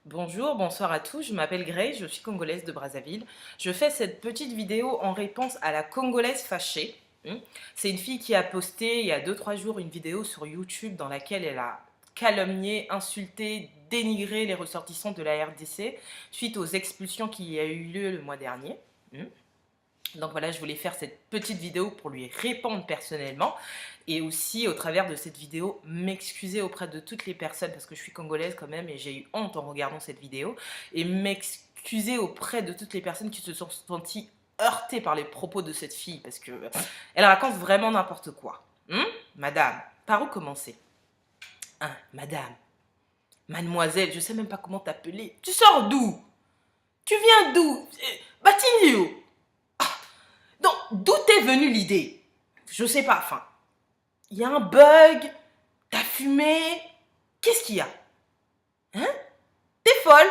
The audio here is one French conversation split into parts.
Bonjour, bonsoir à tous, je m'appelle Grace, je suis congolaise de Brazzaville. Je fais cette petite vidéo en réponse à la congolaise fâchée. C'est une fille qui a posté il y a 2-3 jours une vidéo sur YouTube dans laquelle elle a calomnié, insulté, dénigré les ressortissants de la RDC suite aux expulsions qui a eu lieu le mois dernier. Donc voilà, je voulais faire cette petite vidéo pour lui répondre personnellement et aussi au travers de cette vidéo m'excuser auprès de toutes les personnes parce que je suis congolaise quand même et j'ai eu honte en regardant cette vidéo et m'excuser auprès de toutes les personnes qui se sont senties heurtées par les propos de cette fille parce que elle raconte vraiment n'importe quoi. Madame, par où commencer? Madame, mademoiselle, je sais même pas comment t'appeler. Tu sors d'où? Tu viens d'où? Batignou. Donc, d'où t'es venue l'idée? Je sais pas, enfin, il y a un bug, t'as fumé, qu'est-ce qu'il y a? Hein? T'es folle?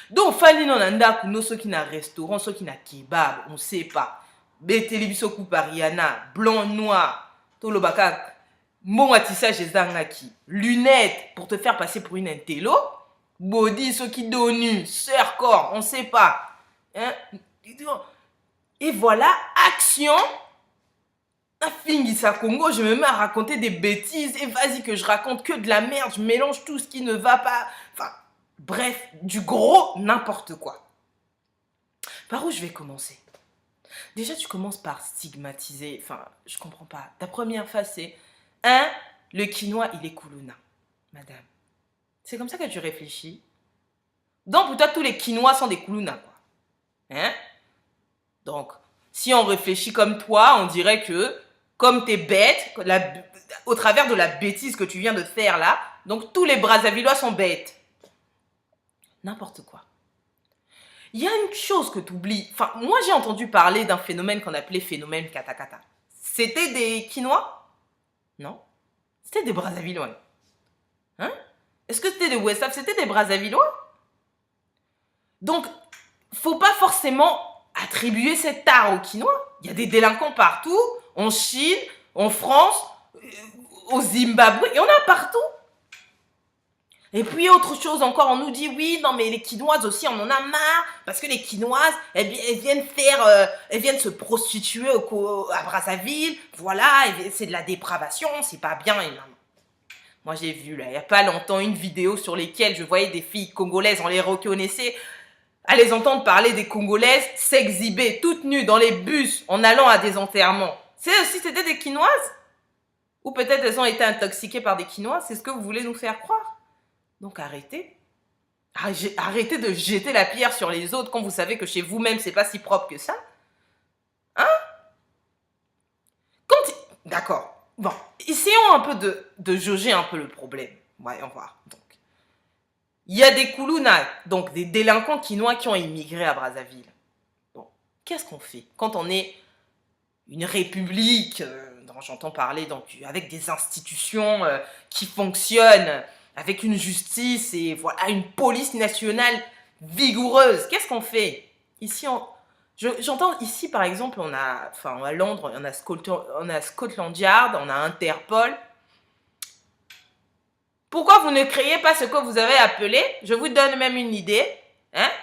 Donc, fali non anda kuno ceux qui n'a restaurant, ceux qui n'a kebab, on sait pas. Beteli biso Pariana, blanc, noir, tolobaka, mon tissage ezangaki, lunettes pour te faire passer pour une intello, body, ceux qui donnent, sœur corps, on sait pas. Hein? Et voilà, action. Fingissa Congo, je me mets à raconter des bêtises et vas-y que je raconte que de la merde, je mélange tout ce qui ne va pas. Enfin, bref, du gros n'importe quoi. Par où je vais commencer? Déjà, tu commences par stigmatiser. Enfin, je comprends pas. Ta première phase, c'est le quinoa, il est kuluna. Madame, c'est comme ça que tu réfléchis? Donc, pour toi, tous les quinois sont des kuluna, quoi. Hein? Donc, si on réfléchit comme toi, on dirait que, comme t'es bête, au travers de la bêtise que tu viens de faire là, donc tous les Brazzavillois sont bêtes. N'importe quoi. Il y a une chose que tu oublies. Enfin, moi j'ai entendu parler d'un phénomène qu'on appelait phénomène katakata. C'était des Quinois? Non. C'était des Brazzavillois. Hein? Est-ce que c'était des West Africains? C'était des Brazzavillois? Donc, faut pas forcément attribuer cet art aux Quinois. Il y a des délinquants partout, en Chine, en France, au Zimbabwe, il y en a partout. Et puis autre chose encore, on nous dit oui, non mais les Quinoises aussi, on en a marre, parce que les Quinoises, elles viennent se prostituer à Brazzaville, voilà, c'est de la dépravation, c'est pas bien. Et non. Moi j'ai vu là, il y a pas longtemps, une vidéo sur laquelle je voyais des filles congolaises, on les reconnaissait, à les entendre parler des Congolaises s'exhiber toutes nues dans les bus en allant à des enterrements. C'était des Quinoises? Ou peut-être elles ont été intoxiquées par des Quinois, c'est ce que vous voulez nous faire croire? Donc arrêtez. Arrêtez de jeter la pierre sur les autres quand vous savez que chez vous-même c'est pas si propre que ça. Hein? D'accord. Bon, essayons un peu de jauger un peu le problème. Voyons voir. Donc, il y a des Koulouna, donc des délinquants quinois qui ont immigré à Brazzaville. Bon, qu'est-ce qu'on fait quand on est une république dont j'entends parler, donc, avec des institutions qui fonctionnent, avec une justice et voilà, une police nationale vigoureuse? Qu'est-ce qu'on fait? Ici, j'entends ici, par exemple, à Londres, on a Scotland Yard, on a Interpol. Pourquoi vous ne créez pas ce que vous avez appelé, je vous donne même une idée,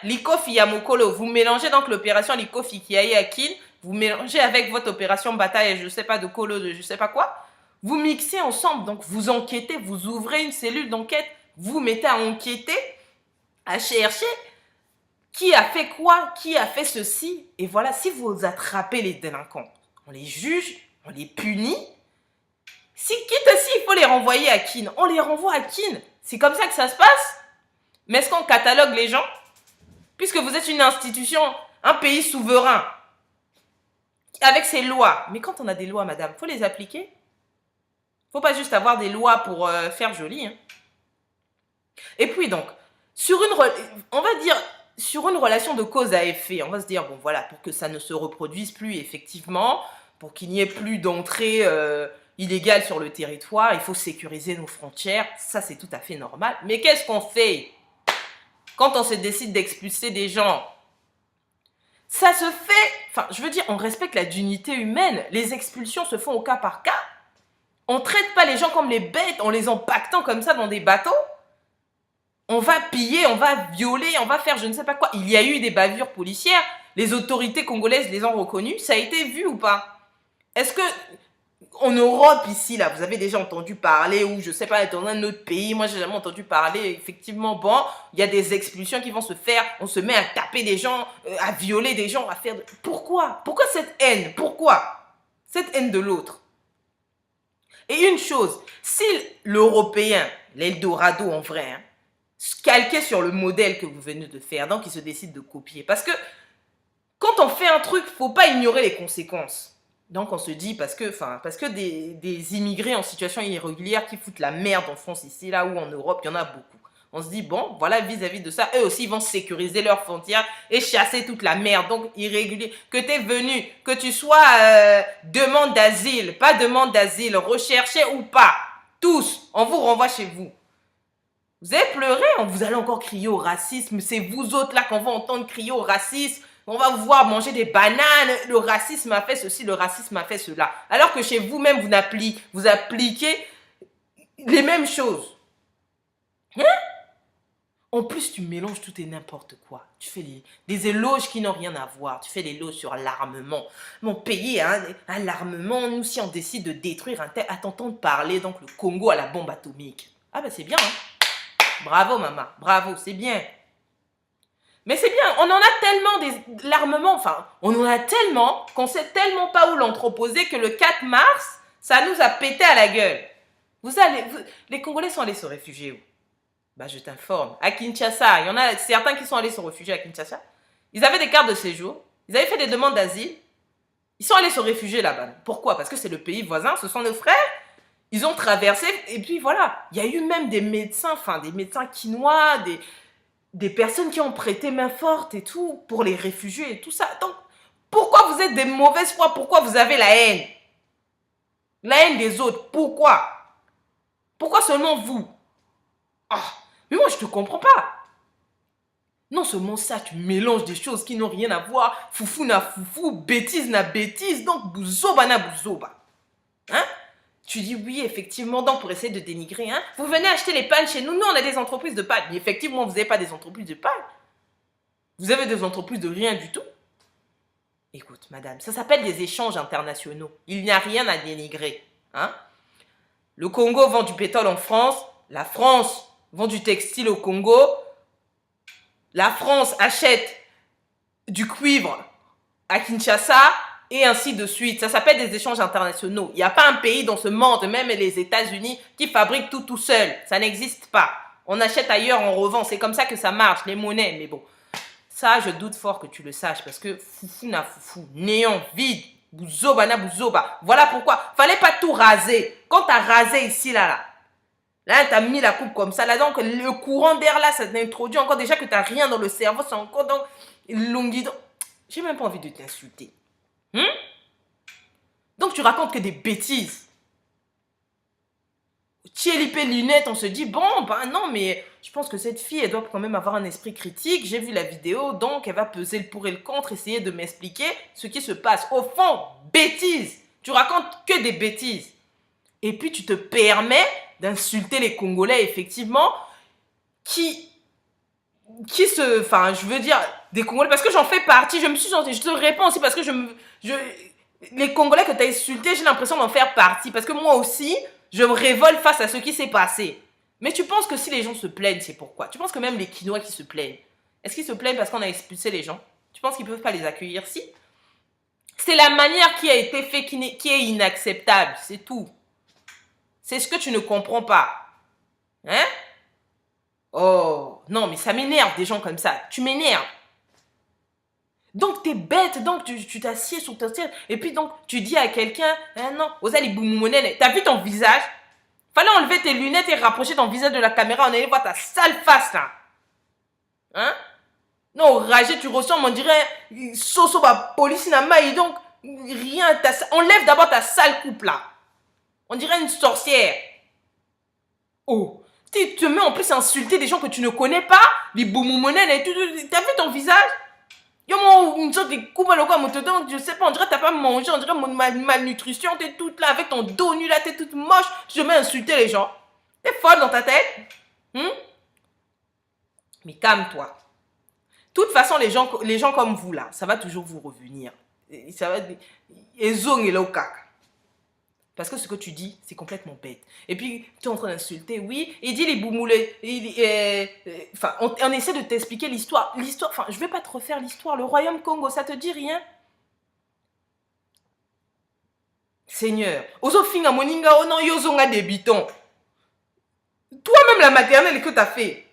l'Ikofi Yamokolo, vous mélangez donc l'opération l'Ikofi Kiaye Akin, vous mélangez avec votre opération bataille, je sais pas de Kolo, de je sais pas quoi, vous mixez ensemble, donc vous enquêtez, vous ouvrez une cellule d'enquête, vous mettez à enquêter, à chercher qui a fait quoi, qui a fait ceci, et voilà, si vous attrapez les délinquants, on les juge, on les punit. Si quitte si il faut les renvoyer à Kin, on les renvoie à Kin. C'est comme ça que ça se passe. Mais est-ce qu'on catalogue les gens? Puisque vous êtes une institution, un pays souverain, avec ses lois. Mais quand on a des lois, madame, il faut les appliquer. Faut pas juste avoir des lois pour faire joli. Et puis donc, on va dire, sur une relation de cause à effet, on va se dire, bon voilà, pour que ça ne se reproduise plus effectivement, pour qu'il n'y ait plus d'entrée illégale sur le territoire, il faut sécuriser nos frontières, ça c'est tout à fait normal. Mais qu'est-ce qu'on fait quand on se décide d'expulser des gens? Ça se fait, enfin je veux dire, on respecte la dignité humaine, les expulsions se font au cas par cas. On ne traite pas les gens comme les bêtes en les empaquetant comme ça dans des bateaux. On va piller, on va violer, on va faire je ne sais pas quoi. Il y a eu des bavures policières. Les autorités congolaises les ont reconnues. Ça a été vu ou pas? Est-ce que en Europe, ici, là, vous avez déjà entendu parler, ou je sais pas, dans un autre pays, moi j'ai jamais entendu parler, effectivement, bon, il y a des expulsions qui vont se faire, on se met à taper des gens, à violer des gens, à faire... Pourquoi? Pourquoi cette haine? Pourquoi? Cette haine de l'autre. Et une chose, si l'Européen, l'Eldorado en vrai, hein, se calquait sur le modèle que vous venez de faire, donc il se décide de copier. Parce que quand on fait un truc, faut pas ignorer les conséquences. Donc on se dit, parce que des immigrés en situation irrégulière qui foutent la merde en France ici, là ou en Europe, il y en a beaucoup. On se dit, bon, voilà, vis-à-vis de ça, eux aussi, ils vont sécuriser leurs frontières et chasser toute la merde. Donc, irrégulier. Que tu es venu, que tu sois demande d'asile, pas demande d'asile, recherché ou pas, tous, on vous renvoie chez vous. Vous avez pleuré, vous allez encore crier au racisme. C'est vous autres là qu'on va entendre crier au racisme. On va vous voir manger des bananes. Le racisme a fait ceci, le racisme a fait cela. Alors que chez vous-même, vous appliquez les mêmes choses. Hein? En plus, tu mélanges tout et n'importe quoi. Tu fais des éloges qui n'ont rien à voir. Tu fais des éloges sur l'armement. Mon pays a un armement. Nous, si on décide de détruire un tel, à t'entendre parler, donc le Congo a la bombe atomique. Ah ben c'est bien, hein? Bravo, maman. Bravo, c'est bien. Mais c'est bien, on en a tellement l'armement, enfin, on en a tellement qu'on sait tellement pas où l'entreposer que le 4 mars, ça nous a pété à la gueule. Les Congolais sont allés se réfugier où? Bah, je t'informe. À Kinshasa, il y en a certains qui sont allés se réfugier à Kinshasa. Ils avaient des cartes de séjour, ils avaient fait des demandes d'asile, ils sont allés se réfugier là-bas. Pourquoi? Parce que c'est le pays voisin, ce sont nos frères. Ils ont traversé, et puis voilà. Il y a eu même des médecins, des médecins quinois, des personnes qui ont prêté main forte et tout pour les réfugiés et tout ça. Donc, pourquoi vous êtes des mauvaises foi? Pourquoi vous avez la haine? La haine des autres, pourquoi? Pourquoi seulement vous? Ah, mais moi, je te comprends pas. Non seulement ça, tu mélanges des choses qui n'ont rien à voir. Foufou na foufou, bêtise na bêtise, donc bouzoba na bouzoba. Hein? Tu dis oui, effectivement, donc pour essayer de dénigrer, hein, vous venez acheter les pannes chez nous. Nous, on a des entreprises de pannes. Mais effectivement, vous n'avez pas des entreprises de pannes. Vous avez des entreprises de rien du tout. Écoute, madame, ça s'appelle des échanges internationaux. Il n'y a rien à dénigrer. Hein? Le Congo vend du pétrole en France. La France vend du textile au Congo. La France achète du cuivre à Kinshasa. Et ainsi de suite. Ça s'appelle des échanges internationaux. Il n'y a pas un pays dans ce monde, même les États-Unis, qui fabrique tout seul. Ça n'existe pas. On achète ailleurs, on revend. C'est comme ça que ça marche, les monnaies. Mais bon, ça, je doute fort que tu le saches. Parce que foufou na foufou, néant, vide, bouzoba na bouzoba. Voilà pourquoi. Fallait pas tout raser. Quand tu as rasé ici, là, tu as mis la coupe comme ça. Là, donc, le courant d'air, là, ça t'introduit encore déjà que tu n'as rien dans le cerveau. C'est encore dans l'onguidon. J'ai même pas envie de t'insulter. Donc tu racontes que des bêtises. Tchelipé lunettes, on se dit, bon, ben non, mais je pense que cette fille, elle doit quand même avoir un esprit critique. J'ai vu la vidéo, donc elle va peser le pour et le contre, essayer de m'expliquer ce qui se passe. Au fond, bêtises. Tu racontes que des bêtises. Et puis tu te permets d'insulter les Congolais, effectivement, qui je veux dire, des Congolais, parce que j'en fais partie, je te réponds aussi parce que les Congolais que tu as insultés, j'ai l'impression d'en faire partie. Parce que moi aussi, je me révolte face à ce qui s'est passé. Mais tu penses que si les gens se plaignent, c'est pourquoi? Tu penses que même les Quinois qui se plaignent, est-ce qu'ils se plaignent parce qu'on a expulsé les gens? Tu penses qu'ils ne peuvent pas les accueillir? Si. C'est la manière qui a été faite qui est inacceptable, c'est tout. C'est ce que tu ne comprends pas. Hein? Oh, non, mais ça m'énerve des gens comme ça. Tu m'énerves. Donc, t'es bête, donc tu t'assieds sur ta chaise, et puis donc, tu dis à quelqu'un, ah non, Osali Boumoumonène, t'as vu ton visage? Fallait enlever tes lunettes et rapprocher ton visage de la caméra, on allait voir ta sale face, là. Hein? Non, ragé, tu ressembles, on dirait, Soso, police, et donc, rien, enlève d'abord ta sale coupe, là. On dirait une sorcière. Oh, tu te mets en plus à insulter des gens que tu ne connais pas, les Boumoumonène, et t'as vu ton visage? Yo, une sorte de coupe à l'eau, je sais pas, on dirait que t'as pas mangé, on dirait malnutrition, t'es toute là, avec ton dos nu là, t'es toute moche, je mets à insulter les gens. T'es folle dans ta tête? Mais calme-toi. De toute façon, les gens comme vous, là, ça va toujours vous revenir. Ça va... Et zong et là au cac. Parce que ce que tu dis, c'est complètement bête. Et puis, tu es en train d'insulter. Oui, il dit les boumoulés. Enfin, on essaie de t'expliquer l'histoire. L'histoire, enfin, je ne vais pas te refaire l'histoire. Le royaume Congo, ça te dit rien? Seigneur. Ozo finga moninga ono yozonga débiton. Toi-même, la maternelle que tu as fait.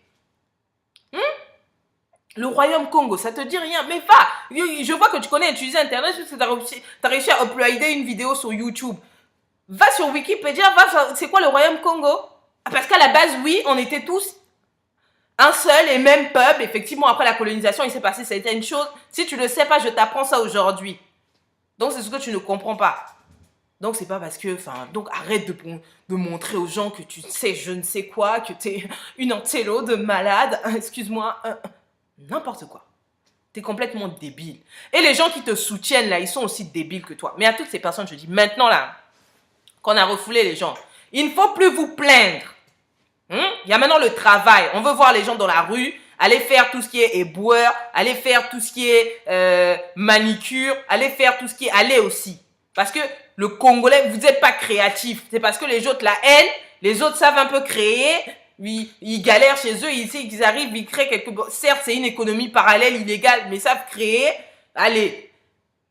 Le royaume Congo, ça te dit rien? Mais va! Je vois que tu connais utiliser Internet parce que tu as réussi à uploader une vidéo sur YouTube. Va sur Wikipédia, c'est quoi le royaume Congo? Parce qu'à la base, oui, on était tous un seul et même peuple. Effectivement, après la colonisation, il s'est passé certaines choses. Si tu ne le sais pas, je t'apprends ça aujourd'hui. Donc, c'est ce que tu ne comprends pas. Donc, c'est pas parce que... Enfin, donc, arrête de montrer aux gens que tu sais je ne sais quoi, que tu es une antélo de malade. Excuse-moi. N'importe quoi. T'es complètement débile. Et les gens qui te soutiennent, là, ils sont aussi débiles que toi. Mais à toutes ces personnes, je dis, maintenant, là, qu'on a refoulé les gens, il ne faut plus vous plaindre. Il y a maintenant le travail. On veut voir les gens dans la rue, aller faire tout ce qui est éboueur, aller faire tout ce qui est manicure, aller faire tout ce qui est... Aller aussi. Parce que le Congolais, vous n'êtes pas créatif. C'est parce que les autres la haine, les autres savent un peu créer... Ils galèrent chez eux, ils arrivent, ils créent quelque chose. Certes, c'est une économie parallèle, illégale, mais ils savent créer. Allez.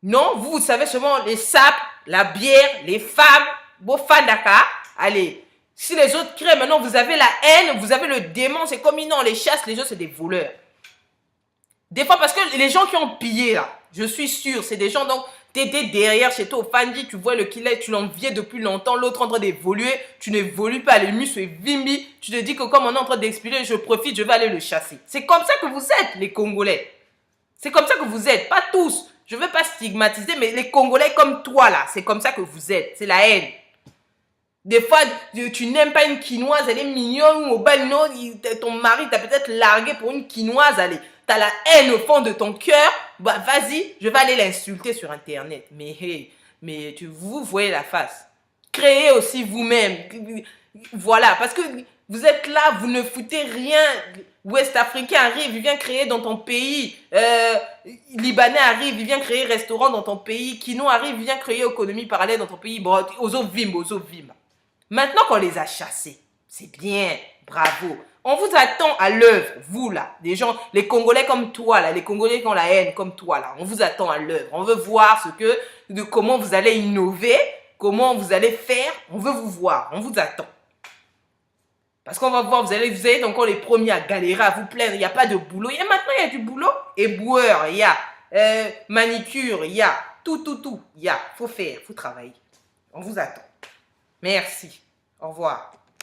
Non, vous savez seulement les sapes, la bière, les femmes, beau fandaka. Allez. Si les autres créent, maintenant vous avez la haine, vous avez le démon, c'est comme ils non, les chassent, les autres c'est des voleurs. Des fois, parce que les gens qui ont pillé là, je suis sûr, c'est des gens donc... T'étais derrière chez toi au Fandi, tu vois le killer, tu l'enviais depuis longtemps, l'autre en train d'évoluer, tu n'évolues pas, les muscles vimbi, tu te dis que comme on est en train d'expirer, je profite, je vais aller le chasser. C'est comme ça que vous êtes, les Congolais. C'est comme ça que vous êtes, pas tous. Je ne veux pas stigmatiser, mais les Congolais comme toi là, c'est comme ça que vous êtes, c'est la haine. Des fois, tu n'aimes pas une quinoise, elle est mignonne, ou au balino, ton mari t'a peut-être largué pour une quinoise, allez. T'as la haine au fond de ton cœur, bah vas-y, je vais aller l'insulter sur Internet. Mais hey, mais vous voyez la face. Créez aussi vous-même. Voilà, parce que vous êtes là, vous ne foutez rien. Ouest-Africain arrive, il vient créer dans ton pays. Libanais arrive, il vient créer restaurant dans ton pays. Kino arrive, il vient créer économie parallèle dans ton pays. Bon, ozo vim. Maintenant qu'on les a chassés, c'est bien, bravo. On vous attend à l'œuvre, vous là, des gens, les Congolais comme toi là, les Congolais qui ont la haine comme toi là, on vous attend à l'œuvre. On veut voir comment vous allez innover, comment vous allez faire, on veut vous voir, on vous attend. Parce qu'on va voir, vous allez être encore les premiers à galérer, à vous plaindre, il n'y a pas de boulot. Et maintenant, il y a du boulot. Éboueur, il y a manicure, il y a tout. Il y a, faut faire, faut travailler. On vous attend. Merci. Au revoir.